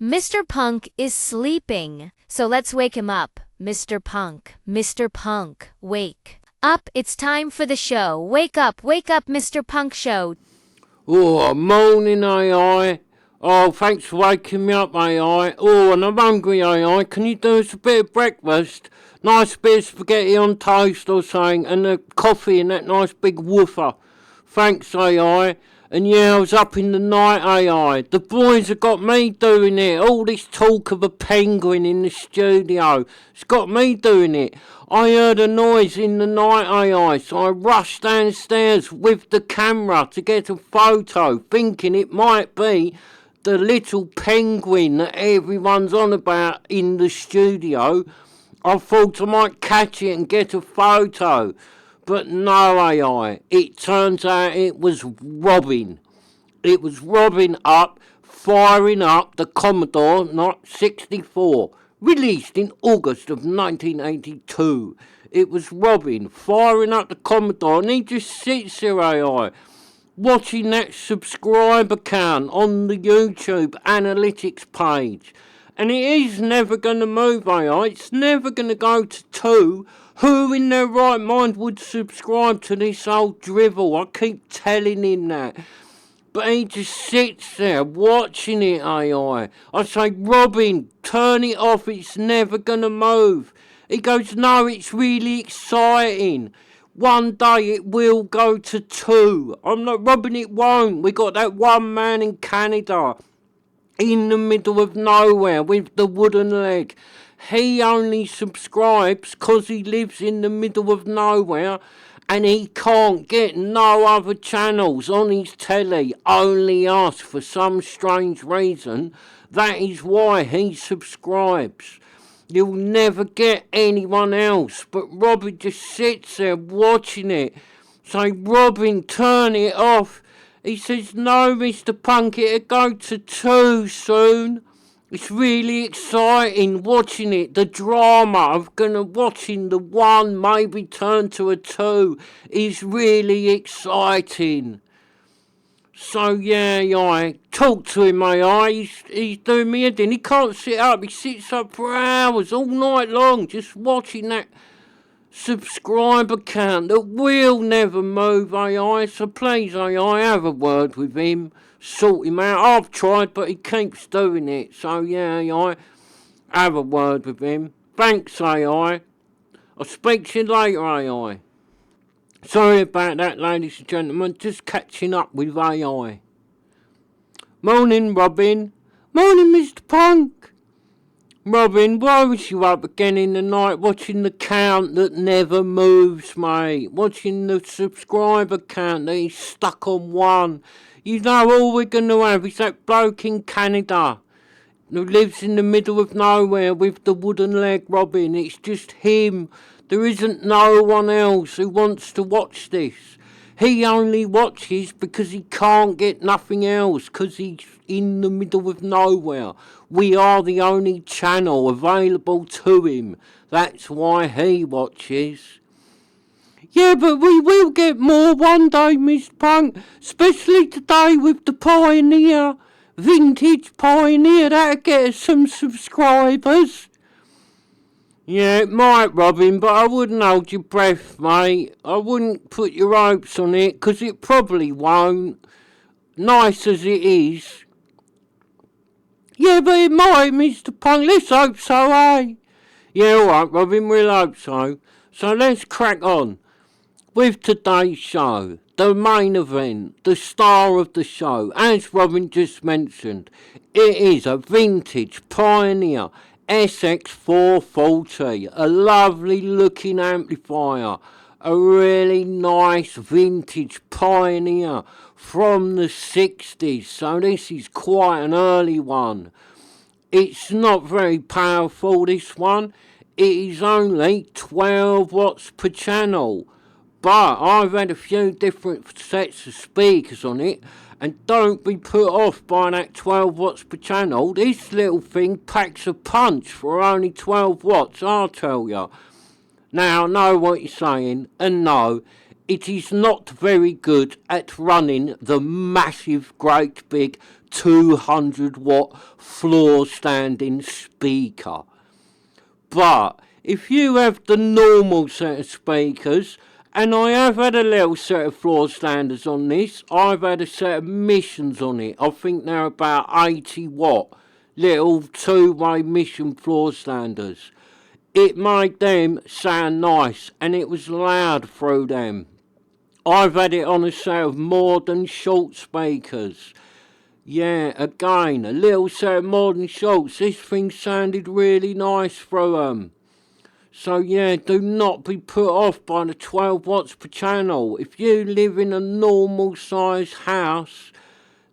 Mr. Punk is sleeping, so let's wake him up. Mr. Punk, wake up. It's time for the show. Wake up, Mr. Punk Show. Oh, morning, AI. Oh, thanks for waking me up, AI. Oh, and I'm hungry, AI. Can you do us a bit of breakfast? Nice bit of spaghetti on toast or something, and a coffee in that nice big woofer. Thanks, AI. And yeah, I was up in the night, AI. The boys have got me doing it. All this talk of a penguin in the studio. It's got me doing it. I heard a noise in the night, AI, so I rushed downstairs with the camera to get a photo, thinking it might be the little penguin that everyone's on about in the studio. I thought I might catch it and get a photo. But no, AI. It turns out it was Robin. It was Robin firing up the Commodore 64, released in August of 1982. It was Robin firing up the Commodore, and he just sits there, AI, watching that subscriber count on the YouTube analytics page. And it is never going to move, AI. It's never going to go to 2. Who in their right mind would subscribe to this old drivel? I keep telling him that. But he just sits there watching it, AI. I say, Robin, turn it off. It's never going to move. He goes, no, it's really exciting. One day it will go to 2. I'm not, Robin, it won't. We got that one man in Canada, in the middle of nowhere with the wooden leg. He only subscribes because he lives in the middle of nowhere and he can't get no other channels on his telly, only us for some strange reason. That is why he subscribes. You'll never get anyone else, but Robin just sits there watching it. Say, Robin, turn it off. He says, no, Mr. Punk, it'll go to 2 soon. It's really exciting watching it. The drama of watching the 1 maybe turn to a 2 is really exciting. So yeah, I talk to him, he's doing me head in. He can't sit up. He sits up for hours, all night long, just watching that subscriber count that will never move, AI. So please, AI, have a word with him. Sort him out. I've tried, but he keeps doing it. So yeah, AI, have a word with him. Thanks, AI. I'll speak to you later, AI. Sorry about that, ladies and gentlemen. Just catching up with AI. Morning, Robin. Morning, Mr. Punk. Robin, why was you up again in the night watching the count that never moves, mate? Watching the subscriber count that is stuck on 1. You know, all we're going to have is that bloke in Canada who lives in the middle of nowhere with the wooden leg, Robin. It's just him. There isn't no one else who wants to watch this. He only watches because he can't get nothing else, because he's in the middle of nowhere. We are the only channel available to him. That's why he watches. Yeah, but we will get more one day, Miss Punk. Especially today with the Pioneer. Vintage Pioneer. That'll get us some subscribers. Yeah, it might, Robin, but I wouldn't hold your breath, mate. I wouldn't put your hopes on it, 'cause it probably won't. Nice as it is. Yeah, but it might, Mr. Punk. Let's hope so, eh? Yeah, alright, Robin, we'll hope so. So let's crack on with today's show. The main event, the star of the show, as Robin just mentioned, it is a Vintage Pioneer SX440, a lovely looking amplifier, a really nice vintage Pioneer from the 60s, so this is quite an early one. It's not very powerful, this one. It is only 12 watts per channel, but I've had a few different sets of speakers on it, and don't be put off by that 12 watts per channel. This little thing packs a punch for only 12 watts, I'll tell you. Now, I know what you're saying, and no, it is not very good at running the massive, great big 200 watt floor standing speaker. But if you have the normal set of speakers, and I have had a little set of floor standers on this, I've had a set of missions on it. I think they're about 80 watt, little two-way mission floor standers. It made them sound nice, and it was loud through them. I've had it on a set of modern short speakers. Yeah, again, a little set of modern shorts. This thing sounded really nice through them. So yeah, do not be put off by the 12 watts per channel. If you live in a normal size house,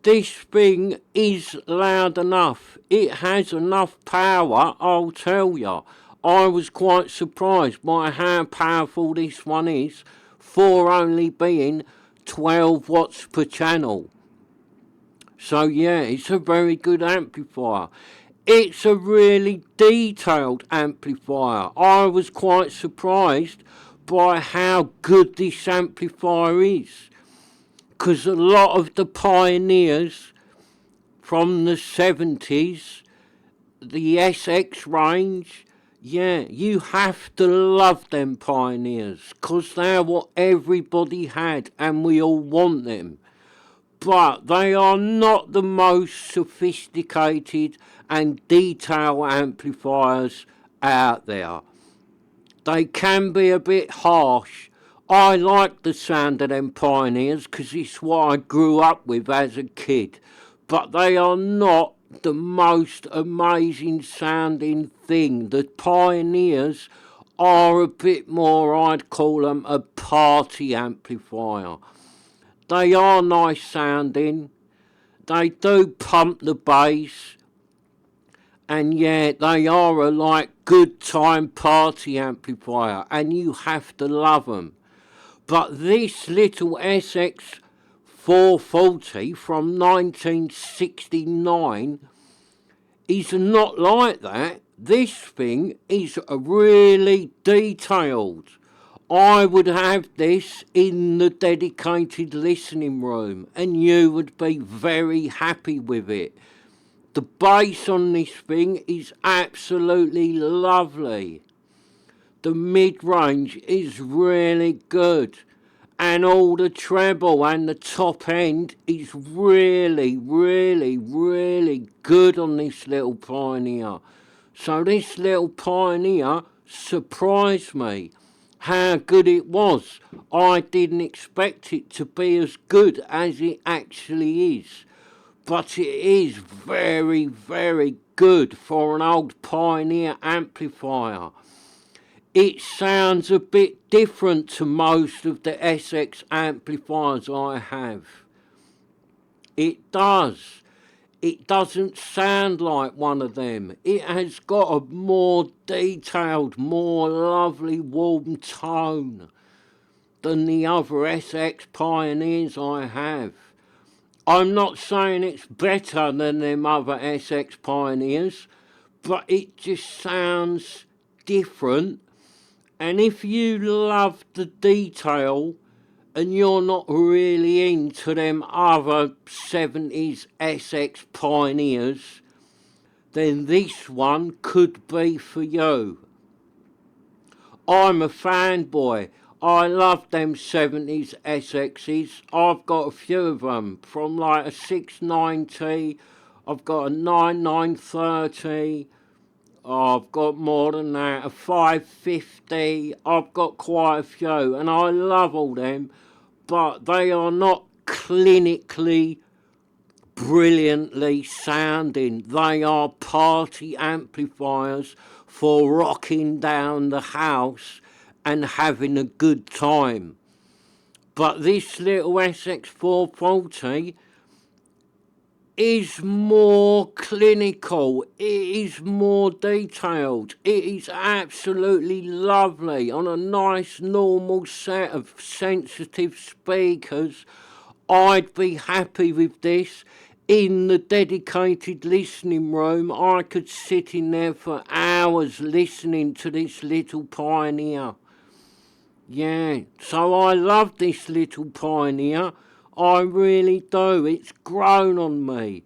this thing is loud enough. It has enough power, I'll tell you. I was quite surprised by how powerful this one is for only being 12 watts per channel. So yeah, it's a very good amplifier. It's a really detailed amplifier. I was quite surprised by how good this amplifier is. Because a lot of the pioneers from the 70s, the SX range, yeah, you have to love them pioneers. Because they're what everybody had and we all want them. But they are not the most sophisticated and detailed amplifiers out there. They can be a bit harsh. I like the sound of them pioneers because it's what I grew up with as a kid. But they are not the most amazing sounding thing. The pioneers are a bit more, I'd call them a party amplifier. They are nice sounding, they do pump the bass, and yeah, they are a like good time party amplifier, and you have to love them. But this little SX440 from 1969 is not like that. This thing is really detailed. I would have this in the dedicated listening room and you would be very happy with it. The bass on this thing is absolutely lovely. The mid-range is really good. And all the treble and the top end is really, really, really good on this little Pioneer. So this little Pioneer surprised me how good it was. I didn't expect it to be as good as it actually is. But it is very, very good for an old Pioneer amplifier. It sounds a bit different to most of the SX amplifiers I have. It does. It doesn't sound like one of them. It has got a more detailed, more lovely warm tone than the other SX Pioneers I have. I'm not saying it's better than them other SX Pioneers, but it just sounds different. And if you love the detail and you're not really into them other 70s SX Pioneers, then this one could be for you. I'm a fanboy. I love them 70s SXs. I've got a few of them, from like a 690, I've got a 9930, I've got more than that, a 550, I've got quite a few, and I love all them, but they are not clinically brilliantly sounding. They are party amplifiers for rocking down the house and having a good time. But this little SX440 is more clinical, it is more detailed, it is absolutely lovely on a nice normal set of sensitive speakers. I'd be happy with this in the dedicated listening room. I could sit in there for hours listening to this little Pioneer. Yeah, so I love this little Pioneer. I really do. It's grown on me.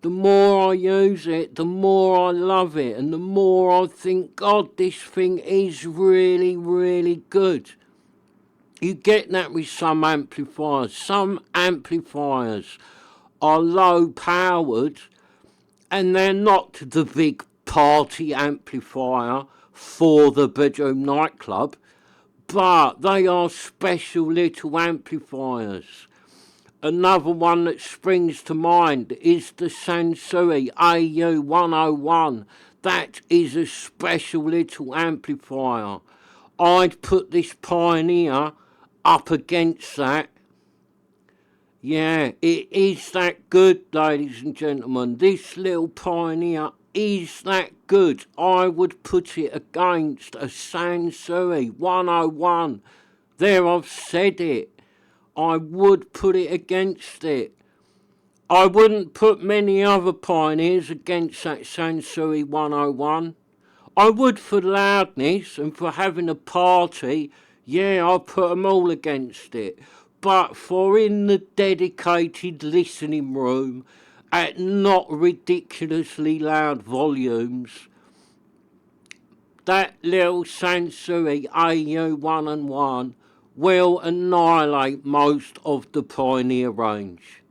The more I use it, the more I love it, and the more I think, God, this thing is really, really good. You get that with some amplifiers. Some amplifiers are low powered, and they're not the big party amplifier for the bedroom nightclub, but they are special little amplifiers. Another one that springs to mind is the Sansui AU101. That is a special little amplifier. I'd put this Pioneer up against that. Yeah, it is that good, ladies and gentlemen. This little Pioneer is that good. I would put it against a Sansui 101. There, I've said it. I would put it against it. I wouldn't put many other Pioneers against that Sansui 101. I would for loudness and for having a party. Yeah, I'll put them all against it. But for in the dedicated listening room at not ridiculously loud volumes, that little Sansui AU101 will annihilate most of the Pioneer range.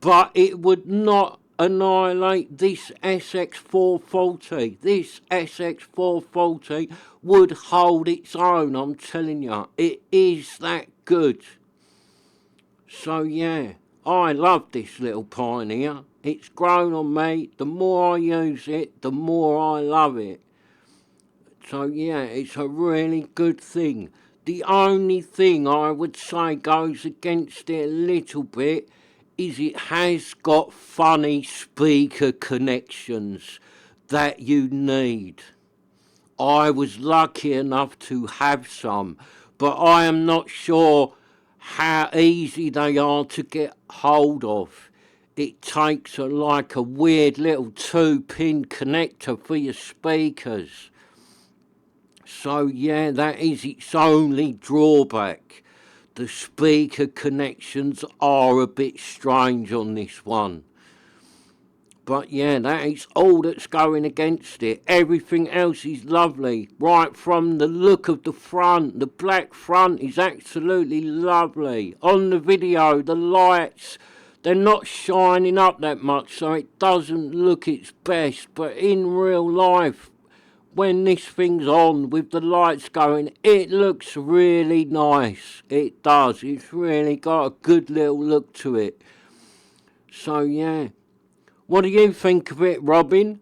But it would not annihilate this SX440. This SX440 would hold its own, I'm telling you. It is that good. So yeah, I love this little Pioneer. It's grown on me. The more I use it, the more I love it. So yeah, it's a really good thing. The only thing I would say goes against it a little bit is it has got funny speaker connections that you need. I was lucky enough to have some, but I am not sure how easy they are to get hold of. It takes like a weird little 2-pin connector for your speakers. So yeah, that is its only drawback. The speaker connections are a bit strange on this one. But yeah, that is all that's going against it. Everything else is lovely. Right from the look of the front. The black front is absolutely lovely. On the video, the lights, they're not shining up that much, so it doesn't look its best. But in real life, when this thing's on with the lights going, it looks really nice. It does. It's really got a good little look to it. So yeah. What do you think of it, Robin?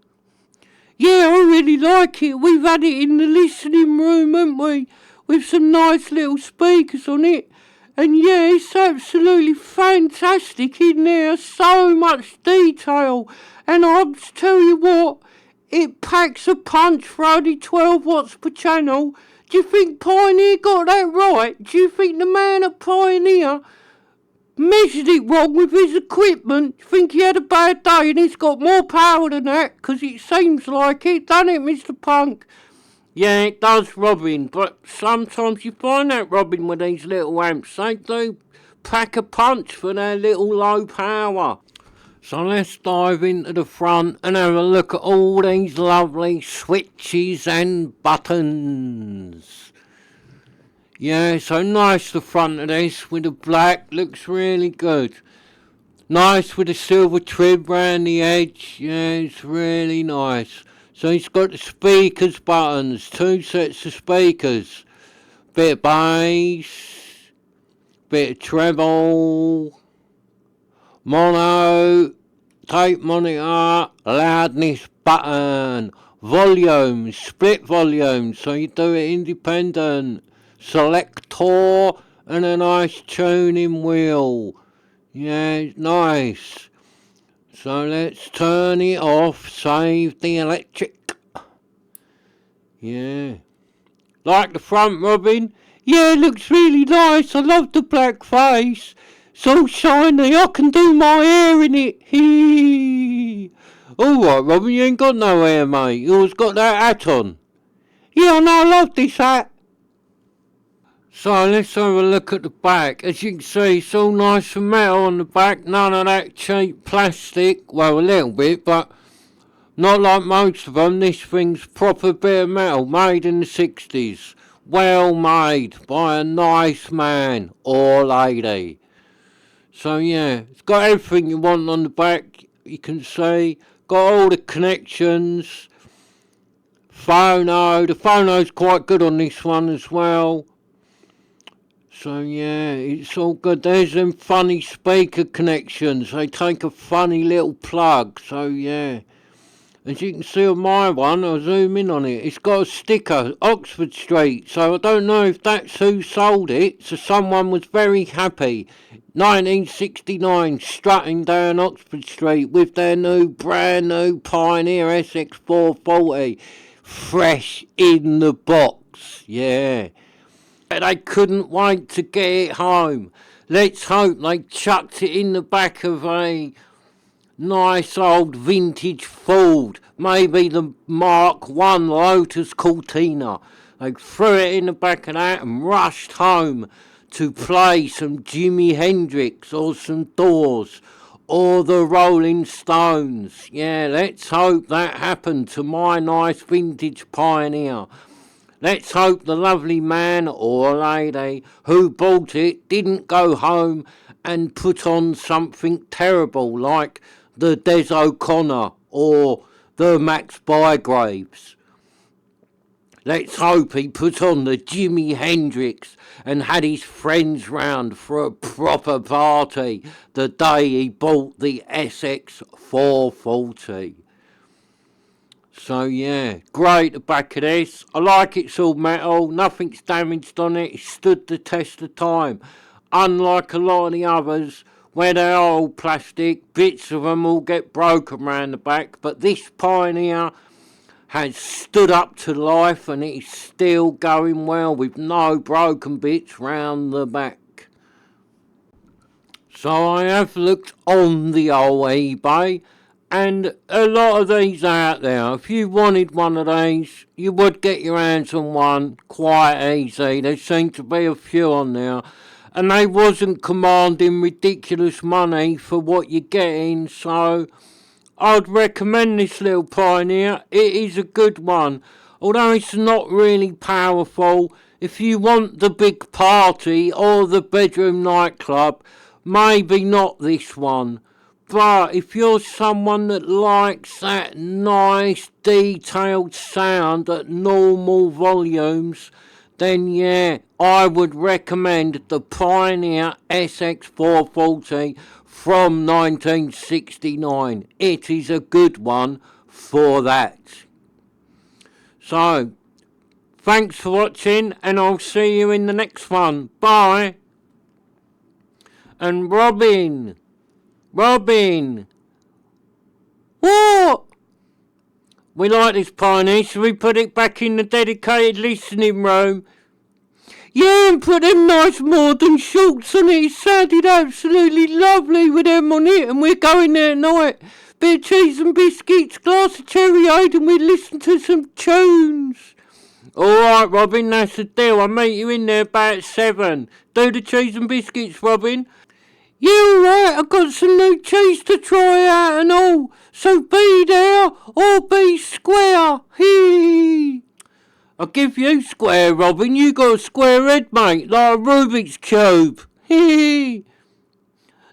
Yeah, I really like it. We've had it in the listening room, haven't we? With some nice little speakers on it. And yeah, it's absolutely fantastic in there. So much detail. And I'll tell you what, it packs a punch for only 12 watts per channel. Do you think Pioneer got that right? Do you think the man at Pioneer measured it wrong with his equipment? Think he had a bad day and he's got more power than that? Because it seems like it, doesn't it, Mr. Punk? Yeah, it does, Robin, but sometimes you find that, Robin, with these little amps, they do pack a punch for their little low power. So let's dive into the front and have a look at all these lovely switches and buttons. Yeah, so nice the front of this with the black, looks really good. Nice with the silver trim round the edge, yeah, it's really nice. So it's got the speakers buttons, 2 sets of speakers. Bit of bass, bit of treble, mono, tape monitor, loudness button, volume, split volume, so you do it independent. Selector and a nice tuning wheel. Yeah, it's nice. So let's turn it off, save the electric. Yeah. Like the front, Robin? Yeah, it looks really nice. I love the black face. So shiny, I can do my hair in it. Hee. Alright, Robin, you ain't got no hair, mate. You always got that hat on. Yeah, I know, I love this hat. So let's have a look at the back. As you can see, it's all nice and metal on the back. None of that cheap plastic. Well, a little bit, but not like most of them. This thing's proper bit of metal, made in the 60s. Well made by a nice man or lady. So yeah, it's got everything you want on the back. You can see, got all the connections. The phono's quite good on this one as well. So yeah, it's all good. There's them funny speaker connections. They take a funny little plug. So yeah, as you can see on my one, I'll zoom in on it. It's got a sticker, Oxford Street. So I don't know if that's who sold it. So someone was very happy. 1969, strutting down Oxford Street with their brand new Pioneer SX440. Fresh in the box. Yeah. They couldn't wait to get it home. Let's hope they chucked it in the back of a nice old vintage Ford. Maybe the Mark I Lotus Cortina. They threw it in the back of that and rushed home to play some Jimi Hendrix or some Doors or the Rolling Stones. Yeah, let's hope that happened to my nice vintage Pioneer. Let's hope the lovely man or lady who bought it didn't go home and put on something terrible like the Des O'Connor or the Max Bygraves. Let's hope he put on the Jimi Hendrix and had his friends round for a proper party the day he bought the SX440. So yeah, great the back of this. I like it's all metal, nothing's damaged on it, it stood the test of time. Unlike a lot of the others, where they are all plastic, bits of them all get broken round the back, but this Pioneer has stood up to life and it's still going well with no broken bits round the back. So I have looked on the old eBay, and a lot of these are out there. If you wanted one of these, you would get your hands on one quite easy. There seem to be a few on there, and they wasn't commanding ridiculous money for what you're getting, so I'd recommend this little Pioneer. It is a good one, although it's not really powerful. If you want the big party or the bedroom nightclub, maybe not this one. But if you're someone that likes that nice detailed sound at normal volumes, then yeah, I would recommend the Pioneer SX440 from 1969. It is a good one for that. So, thanks for watching, and I'll see you in the next one. Bye. And Robin, what? We like this Pioneer, so we put it back in the dedicated listening room. Yeah, and put them nice modern shorts on it. It sounded absolutely lovely with them on it, and we're going there tonight. Bit of cheese and biscuits, glass of cherryade, and we listen to some tunes. Alright, Robin, that's the deal. I'll meet you in there about 7. Do the cheese and biscuits, Robin. Yeah, alright, I've got some new cheese to try out and all. So be there or be square. Hee. I'll give you square, Robin. You got a square head, mate, like a Rubik's Cube. Hee.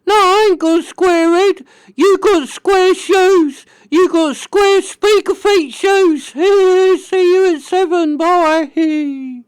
No, I ain't got a square head. You got square shoes. You got square speaker feet shoes. Hee. See you at 7. Bye. Hee.